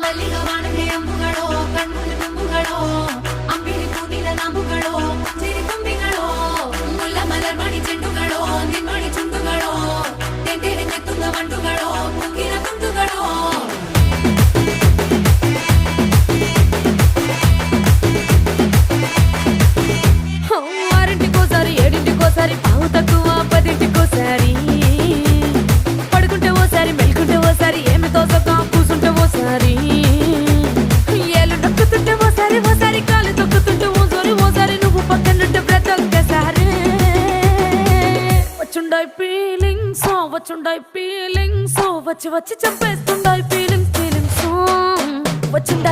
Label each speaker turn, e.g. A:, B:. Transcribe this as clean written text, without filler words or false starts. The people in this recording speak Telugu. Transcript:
A: ಮಲ್ಲಿಗ ವಾಣನೆ ಅಂಬುಗಳೋ ಕಣ್ಮುಂದು ತುಂಬುಗಳೋ ಅಂಬಿಳಿ ಕೂದಿನ ನಾಂಬುಗಳೋ ಸಿರಿ ತುಂಬಿಗಳೋ ಮುಲ್ಲ ಮಲರ್ ಮಣಿ ಚೆಂಡುಗಳೋ ನಿಮ್ಮಣಿ ಚುಂಡುಗಳೋ ತೆಂಟೆರೆ ನೆತ್ತುಂಗ ಮಂಡುಗಳೋ ಮುಗಿನ ತುಂಡುಗಳೋ ఆరింటికోసారి ఏడింటికోసారి పావు తక్కువ పదింటికోసారి పడుకుంటే ఓసారి మెలుకుంటే ఓసారి ఏమి తోసక కూసుంటే ఓసారి ఏళ్ళు నొక్కుతుంటే ఓసారి ఓసారి కాలు తొక్కుతుంటే ఓసారి నువ్వు పక్కనుంటే బ్రతొక్కసారి వచ్చుండాయి ఫీలింగ్స్ వచ్చుండాయి ఫీలింగ్స్ వచ్చి వచ్చి చంపేస్తుండాయి ఫీలింగ్స్ వచ్చిందా